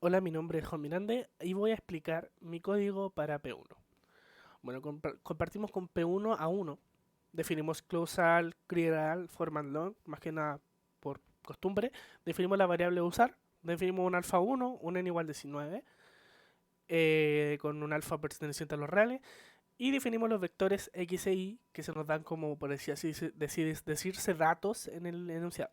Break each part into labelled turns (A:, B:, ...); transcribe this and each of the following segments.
A: Hola, mi nombre es Juan Mirande y voy a explicar mi código para P1. Bueno, compartimos con P1 a 1. Definimos close-all, clear-all, format-long, más que nada por costumbre. Definimos la variable usar. Definimos un alfa 1, un n igual 19, con un alfa perteneciente a los reales. Y definimos los vectores x e y, que se nos dan como, por así decirse, datos en el enunciado.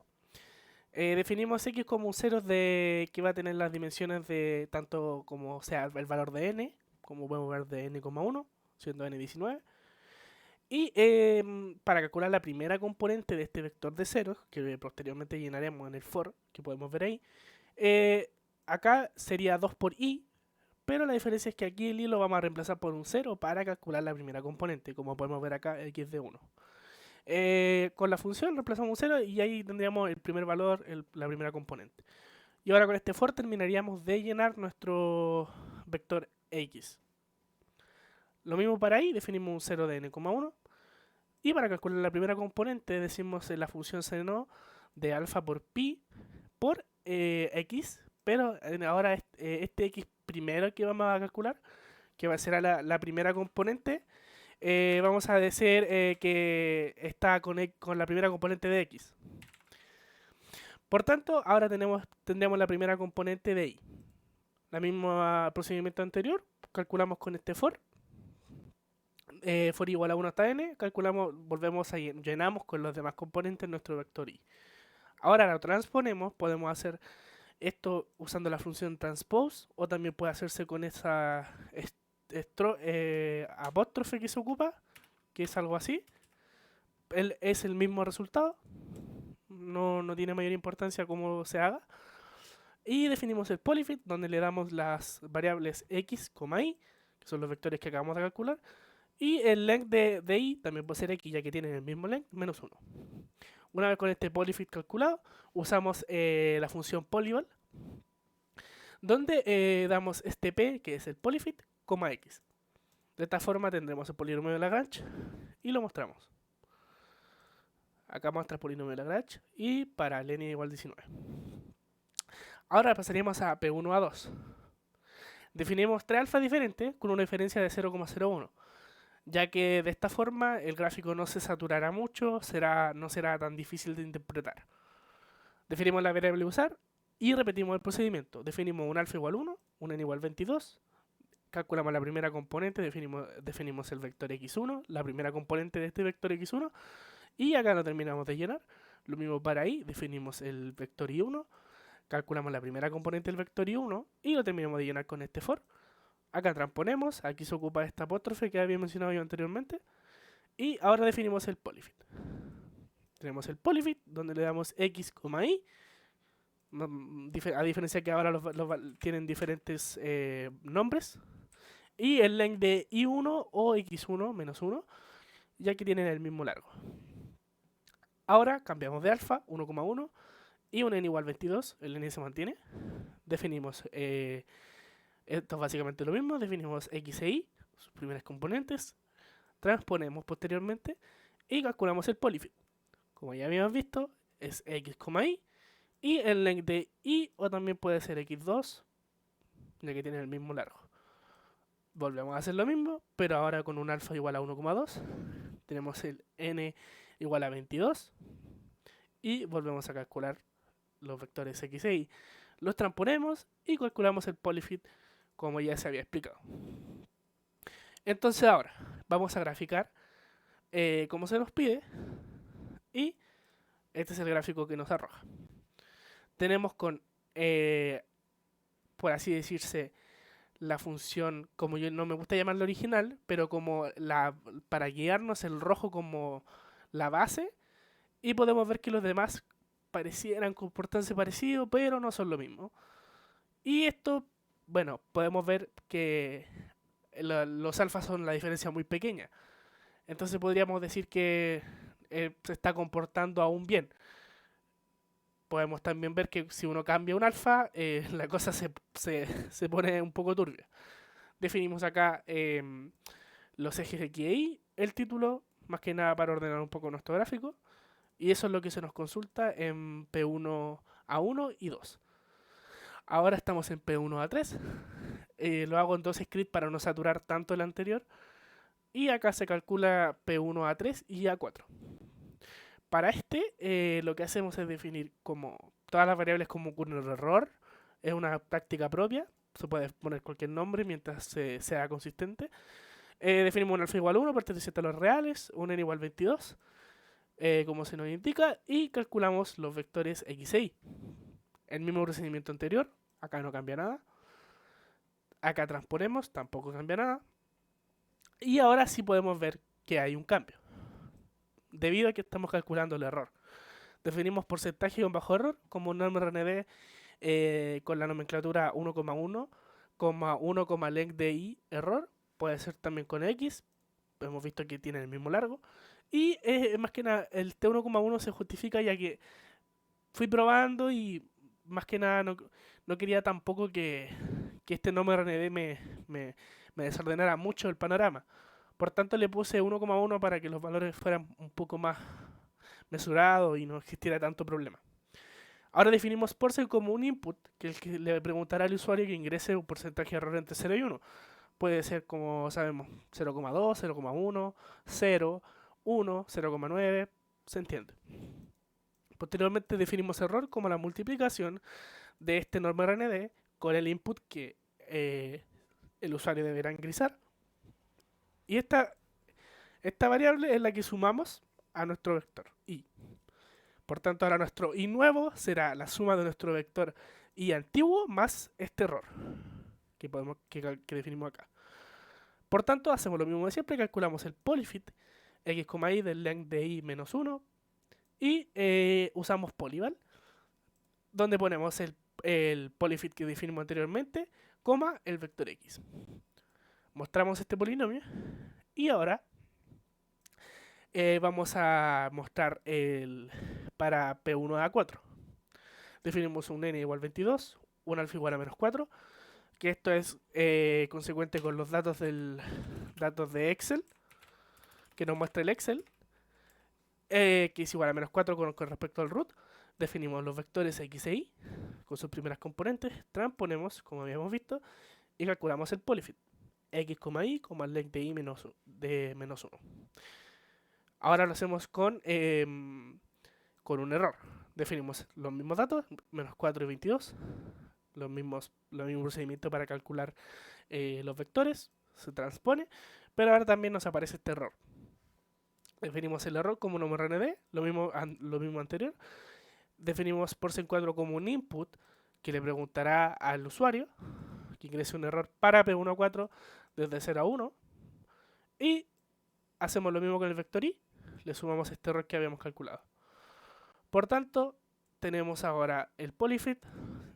A: Definimos x como un cero que va a tener las dimensiones de tanto como sea el valor de n, como podemos ver de n,1, siendo n 19. Y para calcular la primera componente de este vector de ceros, que posteriormente llenaremos en el for, que podemos ver ahí, eh, acá sería 2 por i, pero la diferencia es que aquí el i lo vamos a reemplazar por un 0 para calcular la primera componente, como podemos ver acá, x de 1. Con la función reemplazamos un 0 y ahí tendríamos el primer valor, la primera componente. Y ahora con este for terminaríamos de llenar nuestro vector x. Lo mismo para y, definimos un 0 de n,1. Y para calcular la primera componente decimos en la función seno de alfa por pi por x. Pero ahora este x primero que vamos a calcular, que va a ser la primera componente, vamos a decir que está con la primera componente de x. Por tanto, ahora tendremos la primera componente de y. La misma procedimiento anterior, calculamos con este for, for igual a 1 hasta n, calculamos, volvemos a llenamos con los demás componentes nuestro vector y. Ahora lo transponemos, podemos hacer esto usando la función transpose o también puede hacerse con esa apóstrofe que se ocupa, que es algo así. Es el mismo resultado, no tiene mayor importancia cómo se haga. Y definimos el polyfit, donde le damos las variables x, y, que son los vectores que acabamos de calcular. Y el length de i también puede ser x, ya que tienen el mismo length, menos 1. Una vez con este polyfit calculado, usamos la función polyval, donde damos este p, que es el polyfit, x. De esta forma tendremos el polinomio de Lagrange y lo mostramos. Acá muestra el polinomio de Lagrange y para el n igual 19. Ahora pasaríamos a P1 a 2. Definimos tres alfas diferentes con una diferencia de 0,01, ya que de esta forma el gráfico no se saturará mucho, no será tan difícil de interpretar. Definimos la variable usar y repetimos el procedimiento. Definimos un alfa igual 1, un n igual 22, calculamos la primera componente, definimos el vector x1, la primera componente de este vector x1, y acá lo terminamos de llenar. Lo mismo para y, definimos el vector y1, calculamos la primera componente del vector y1 y lo terminamos de llenar con este for. Acá transponemos, aquí se ocupa esta apóstrofe que había mencionado yo anteriormente, y ahora definimos el polyfit. Tenemos el polyfit, donde le damos x, y, a diferencia que ahora tienen diferentes nombres, y el length de i1 o x1 menos 1, ya que tienen el mismo largo. Ahora cambiamos de alfa, 1,1, y un n igual 22, el n se mantiene. Definimos, esto es básicamente lo mismo, definimos x e y, sus primeras componentes, transponemos posteriormente y calculamos el polyfit. Como ya habíamos visto, es x, y el length de y o también puede ser x2, ya que tiene el mismo largo. Volvemos a hacer lo mismo, pero ahora con un alfa igual a 1,2. Tenemos el n igual a 22 y volvemos a calcular los vectores x e y. Los transponemos y calculamos el polyfit como ya se había explicado. Entonces ahora vamos a graficar como se nos pide y este es el gráfico que nos arroja. Tenemos con, por así decirse, la función, como yo no me gusta llamarla original, pero como para guiarnos el rojo como la base, y podemos ver que los demás parecieran comportarse parecido, pero no son lo mismo. Y esto, bueno, podemos ver que los alfas son la diferencia muy pequeña. Entonces podríamos decir que se está comportando aún bien. Podemos también ver que si uno cambia un alfa, la cosa se pone un poco turbia. Definimos acá los ejes de X e Y, el título, más que nada para ordenar un poco nuestro gráfico. Y eso es lo que se nos consulta en P1 a 1 y 2. Ahora estamos en P1A3. Lo hago en dos scripts para no saturar tanto el anterior. Y acá se calcula P1A3 y A4. Para lo que hacemos es definir como todas las variables como un error. Es una práctica propia. Se puede poner cualquier nombre mientras sea consistente. Definimos un alfa igual a 1 perteneciente a los reales, un n igual 22, como se nos indica, y calculamos los vectores x e y. El mismo procedimiento anterior, acá no cambia nada. Acá transponemos, tampoco cambia nada. Y ahora sí podemos ver que hay un cambio, debido a que estamos calculando el error. Definimos porcentaje con bajo error como norma RND con la nomenclatura 1,1, 1, length de i error. Puede ser también con x, hemos visto que tiene el mismo largo. Y más que nada, el T1,1 se justifica ya que fui probando y más que nada no quería tampoco que este nombre RND me desordenara mucho el panorama. Por tanto le puse 1,1 para que los valores fueran un poco más mesurados y no existiera tanto problema. Ahora definimos porcent como un input, que es el que le preguntará al usuario que ingrese un porcentaje de error entre 0 y 1. Puede ser, como sabemos, 0,2, 0,1, 0, 1, 0,9, se entiende. Posteriormente definimos error como la multiplicación de este norma RND con el input que el usuario deberá ingresar. Y esta variable es la que sumamos a nuestro vector i. Por tanto, ahora nuestro i nuevo será la suma de nuestro vector i antiguo más este error que definimos acá. Por tanto, hacemos lo mismo de siempre, calculamos el polyfit x, y del length de i menos 1 y usamos polyval, donde ponemos el polyfit que definimos anteriormente, coma el vector x. Mostramos este polinomio y ahora vamos a mostrar para P1A4. Definimos un n igual 22, un alfa igual a menos 4, que esto es consecuente con los datos de Excel, que nos muestra el Excel, que es igual a menos 4 con respecto al root. Definimos los vectores x e y con sus primeras componentes, transponemos, como habíamos visto, y calculamos el polyfit x, y, length de i menos 1. Ahora lo hacemos con un error. Definimos los mismos datos, menos 4 y 22, los mismos procedimiento para calcular los vectores, se transpone, pero ahora también nos aparece este error. Definimos el error como un número RND, lo mismo anterior. Definimos porcent4 como un input que le preguntará al usuario que ingrese un error para P1A4 desde 0 a 1. Y hacemos lo mismo con el vector i, le sumamos este error que habíamos calculado. Por tanto, tenemos ahora el polyfit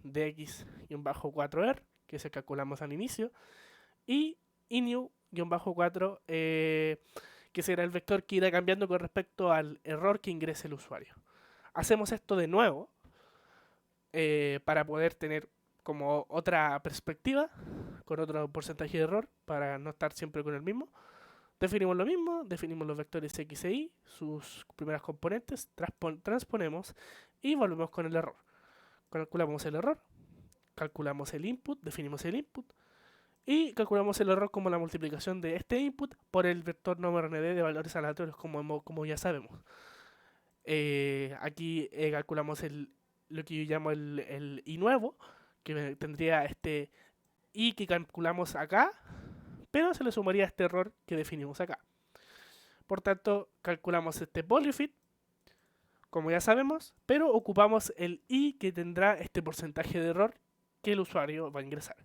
A: de x-4er, que se calculamos al inicio, y new-4, que será el vector que irá cambiando con respecto al error que ingrese el usuario. Hacemos esto de nuevo para poder tener como otra perspectiva, con otro porcentaje de error, para no estar siempre con el mismo. Definimos lo mismo, definimos los vectores x e y, sus primeras componentes, transponemos y volvemos con el error. Calculamos el error, calculamos el input, definimos el input y calculamos el error como la multiplicación de este input por el vector número RND de valores aleatorios, como ya sabemos. Aquí calculamos lo que yo llamo el i nuevo, que tendría este i que calculamos acá, pero se le sumaría este error que definimos acá. Por tanto, calculamos este polyfit, como ya sabemos, pero ocupamos el i que tendrá este porcentaje de error que el usuario va a ingresar.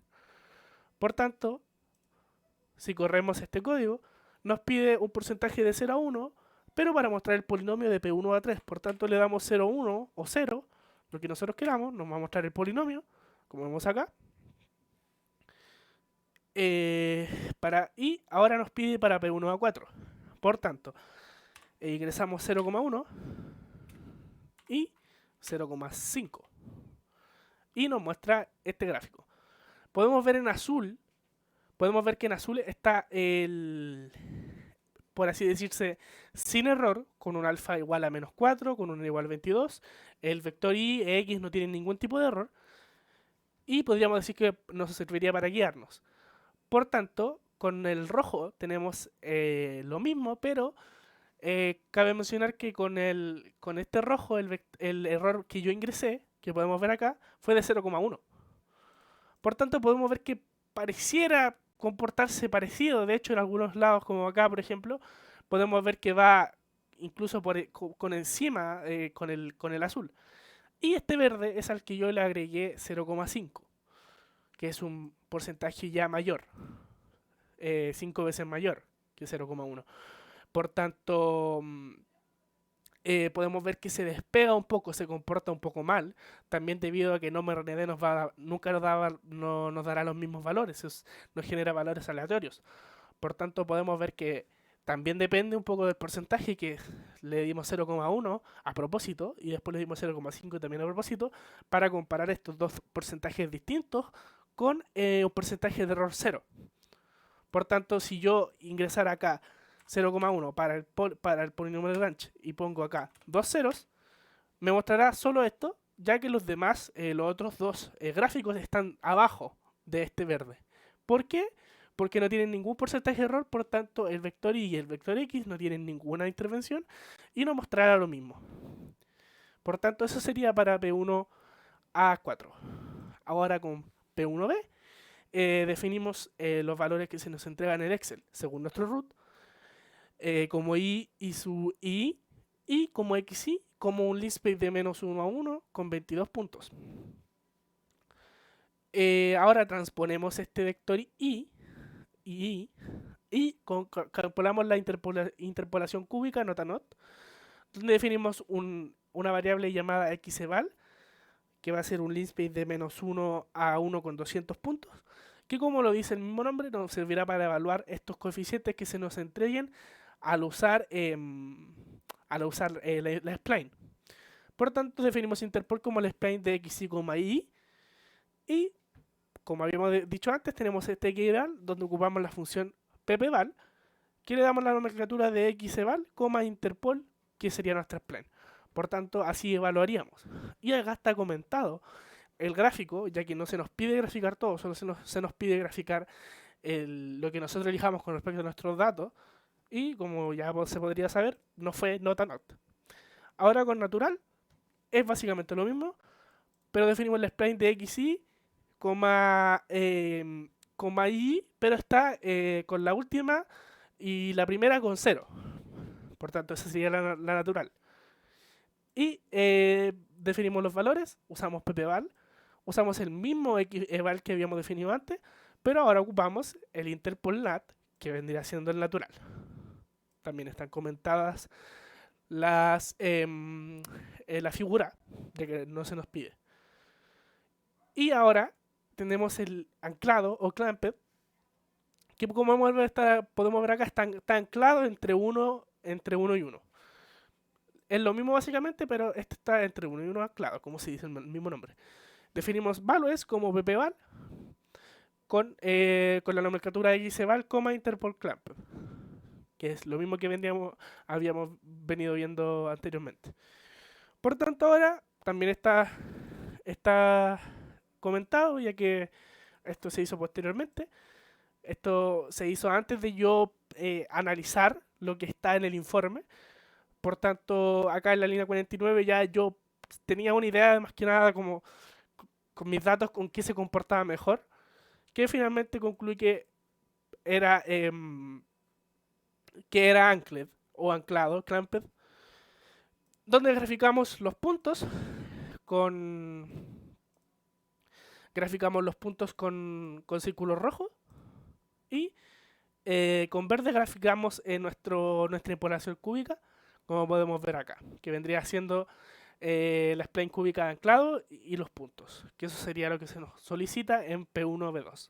A: Por tanto, si corremos este código, nos pide un porcentaje de 0 a 1, pero para mostrar el polinomio de P1A3. Por tanto, le damos 0, 1 o 0, lo que nosotros queramos, nos va a mostrar el polinomio, como vemos acá. Y ahora nos pide para P1A4. Por tanto, ingresamos 0,1 y 0,5. Y nos muestra este gráfico. Podemos ver que en azul está por así decirse, sin error, con un alfa igual a menos 4, con un igual a 22. El vector y x no tiene ningún tipo de error. y podríamos decir que nos serviría para guiarnos. Por tanto, con el rojo tenemos lo mismo, pero cabe mencionar que con este rojo el error que yo ingresé, que podemos ver acá, fue de 0,1. Por tanto, podemos ver que pareciera comportarse parecido. De hecho, en algunos lados, como acá, por ejemplo, podemos ver que va incluso con encima con el azul. Y este verde es al que yo le agregué 0,5, que es un porcentaje ya mayor, 5 veces mayor que 0,1. Por tanto, podemos ver que se despega un poco, se comporta un poco mal, también debido a que NoMRND nunca nos dará los mismos valores, nos genera valores aleatorios. Por tanto, podemos ver que también depende un poco del porcentaje, que le dimos 0,1 a propósito y después le dimos 0,5 también a propósito, para comparar estos dos porcentajes distintos con un porcentaje de error 0. Por tanto, si yo ingresara acá 0,1 para el polinomio de Lagrange y pongo acá dos ceros, me mostrará solo esto, ya que los demás, los otros dos gráficos están abajo de este verde. ¿Por qué? Porque no tienen ningún porcentaje de error, por tanto el vector y el vector x no tienen ninguna intervención y nos mostrará lo mismo. Por tanto, eso sería para P1A4. Ahora con P1B definimos los valores que se nos entregan en el Excel según nuestro root, como y su y como xy, como un linspace de menos 1 a 1 con 22 puntos. Ahora transponemos este vector y calculamos la interpolación cúbica nota-not, donde definimos una variable llamada xeval, que va a ser un linspace de menos 1 a 1 con 200 puntos, que como lo dice el mismo nombre, nos servirá para evaluar estos coeficientes que se nos entreguen al usar la spline. Por tanto, definimos interpol como la spline de xy, y como habíamos dicho antes, tenemos este xeval, donde ocupamos la función ppval, que le damos la nomenclatura de xeval, interpol, que sería nuestra spline. Por tanto, así evaluaríamos. Y acá está comentado el gráfico, ya que no se nos pide graficar todo, solo se nos pide graficar lo que nosotros elijamos con respecto a nuestros datos. Y como ya se podría saber, no fue nota-not. Ahora con natural es básicamente lo mismo, pero definimos la spline de xy, y, pero está con la última y la primera con 0. Por tanto, esa sería la natural. Y definimos los valores, usamos ppval, usamos el mismo xeval que habíamos definido antes, pero ahora ocupamos el interpolnat, que vendría siendo el natural. También están comentadas la figura de que no se nos pide. Y ahora tenemos el anclado o clamped, que como podemos ver acá está anclado entre 1 y 1. Es lo mismo básicamente, pero este está entre 1 y 1 anclado, como se dice el mismo nombre. Definimos values como ppval con la nomenclatura xeval, interpol clamp, que es lo mismo que habíamos venido viendo anteriormente. Por tanto, ahora también está comentado, ya que esto se hizo posteriormente. Esto se hizo antes de yo analizar lo que está en el informe. Por tanto, acá en la línea 49 ya yo tenía una idea, más que nada, como con mis datos, con qué se comportaba mejor, que finalmente concluí que era ancled o anclado, clamped, donde graficamos los puntos con círculos rojos y con verde graficamos nuestra interpolación cúbica, como podemos ver acá, que vendría siendo la spline cúbica de anclado y los puntos, que eso sería lo que se nos solicita en P1B2.